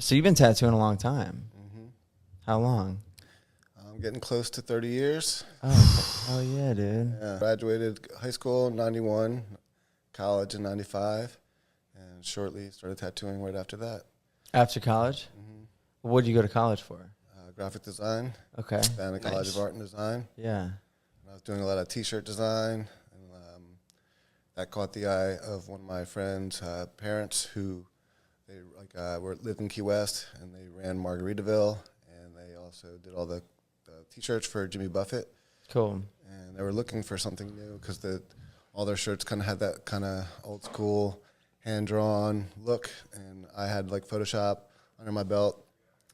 So you've been tattooing a long time. Mm-hmm. How long? I'm getting close to 30 years. Oh yeah, dude. Yeah. Graduated high school in 91, college in 95, and shortly started tattooing right after that. After college? Mm-hmm. What did you go to college for? Graphic design. Okay. Down at College of Art and Design. Yeah. And I was doing a lot of T-shirt design, and that caught the eye of one of my friends' parents, who they lived in Key West, and they ran Margaritaville, and they also did all the T-shirts for Jimmy Buffett. Cool. And they were looking for something new because all their shirts kind of had that kind of old school hand-drawn look, and I had like Photoshop under my belt.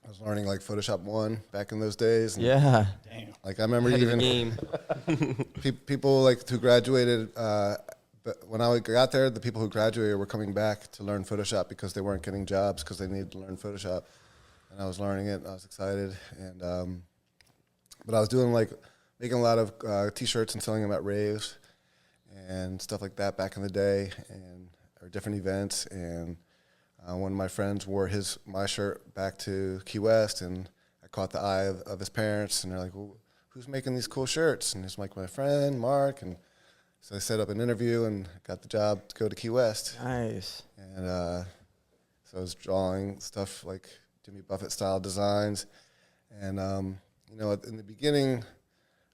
I was learning like Photoshop 1 back in those days. And Yeah. Damn. like I remember even people like who graduated, but when I got there, the people who graduated were coming back to learn Photoshop because they weren't getting jobs because they needed to learn Photoshop. And I was learning it, and I was excited. And but I was doing making a lot of T-shirts and selling them at raves and stuff like that back in the day, or different events. And one of my friends wore my shirt back to Key West, and I caught the eye of his parents, and they're like, well, who's making these cool shirts? And it's like my friend, Mark. And so I set up an interview and got the job to go to Key West. Nice. And so I was drawing stuff like Jimmy Buffett style designs. And, in the beginning,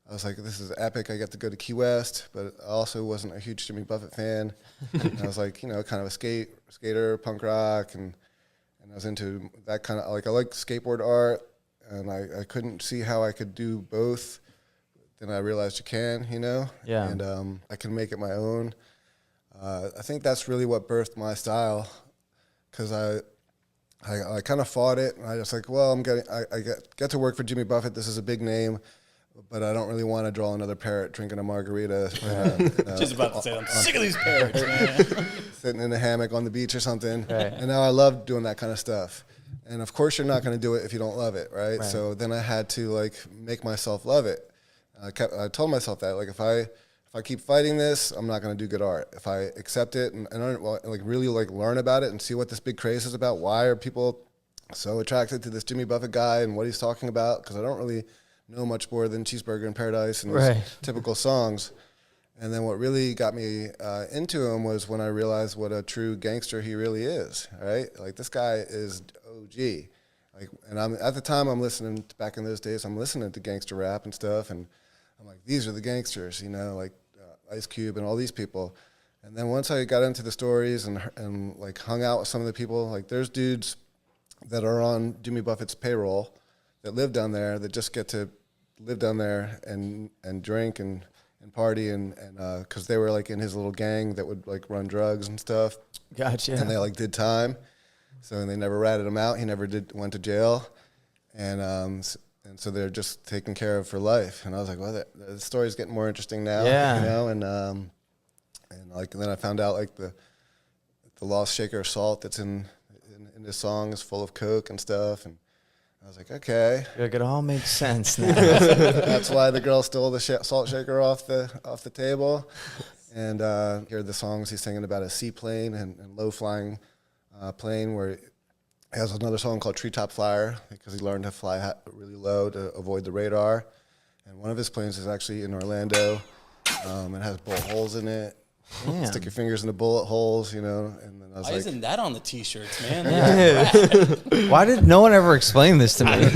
I was like, this is epic. I get to go to Key West, but I also wasn't a huge Jimmy Buffett fan. And I was like, kind of a skater, punk rock, and I was into that kind of, I like skateboard art, and I couldn't see how I could do both. Then I realized you can, Yeah. And I can make it my own. I think that's really what birthed my style, because I kind of fought it, and I was like, well, I get to work for Jimmy Buffett. This is a big name. But I don't really want to draw another parrot drinking a margarita. Just about to say, I'm sick of these parrots, man. Sitting in a hammock on the beach or something. Right. And now I love doing that kind of stuff. And of course, you're not going to do it if you don't love it, right? So then I had to make myself love it. I told myself that if I keep fighting this, I'm not going to do good art. If I accept it and really learn about it and see what this big craze is about, why are people so attracted to this Jimmy Buffett guy and what he's talking about? Because I don't really know much more than Cheeseburger in Paradise and his typical songs. And then what really got me into him was when I realized what a true gangster he really is, right? This guy is OG. And at the time I'm listening, back in those days, I'm listening to gangster rap and stuff, and I'm like, these are the gangsters, Ice Cube and all these people. And then once I got into the stories and hung out with some of the people, there's dudes that are on Jimmy Buffett's payroll that live down there, that just get to live down there and drink and party, and because they were in his little gang that would run drugs and stuff. Gotcha. And they did time, so they never ratted him out. He never went to jail, and so they're just taken care of for life. And I was like, well, the story's getting more interesting now. Yeah. And then I found out the lost shaker of salt that's in this song is full of coke and stuff, and I was like, okay. It all makes sense now. That's why the girl stole the salt shaker off the table. And hear the songs he's singing about a seaplane and low-flying plane, where he has another song called Treetop Flyer, because he learned to fly really low to avoid the radar. And one of his planes is actually in Orlando. It has bullet holes in it. Damn. Stick your fingers in the bullet holes, And then I was Why isn't that on the T-shirts, man? Yeah. Why did no one ever explain this to me?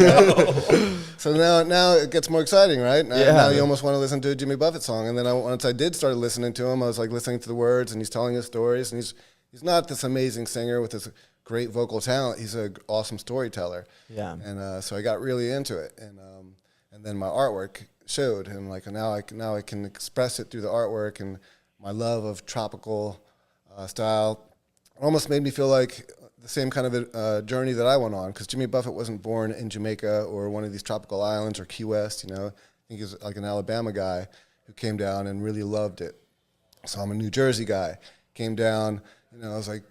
So now it gets more exciting, right? Now you almost want to listen to a Jimmy Buffett song. And then once I did start listening to him, I was listening to the words, and he's telling his stories. And he's not this amazing singer with this great vocal talent. He's an awesome storyteller. Yeah. And so I got really into it, and then my artwork showed, and now I can express it through the artwork, and my love of tropical style almost made me feel like the same kind of a journey that I went on, because Jimmy Buffett wasn't born in Jamaica or one of these tropical islands or Key West. I think he was an Alabama guy who came down and really loved it. So I'm a New Jersey guy, came down. I was like,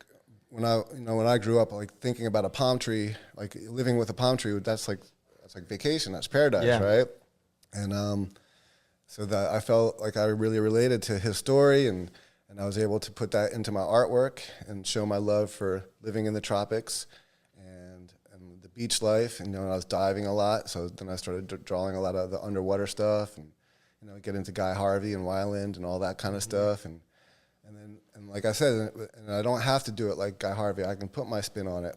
when I grew up, thinking about a palm tree, living with a palm tree, that's like vacation, that's paradise, right? And so that I felt like I really related to his story, and I was able to put that into my artwork and show my love for living in the tropics, and beach life, and I was diving a lot. So then I started drawing a lot of the underwater stuff, and get into Guy Harvey and Wyland and all that kind of stuff. And like I said, and I don't have to do it like Guy Harvey. I can put my spin on it.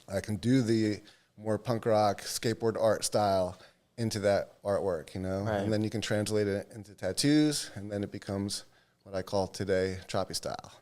I can do the more punk rock skateboard art style into that artwork, Right. and then you can translate it into tattoos, and then it becomes what I call today choppy style.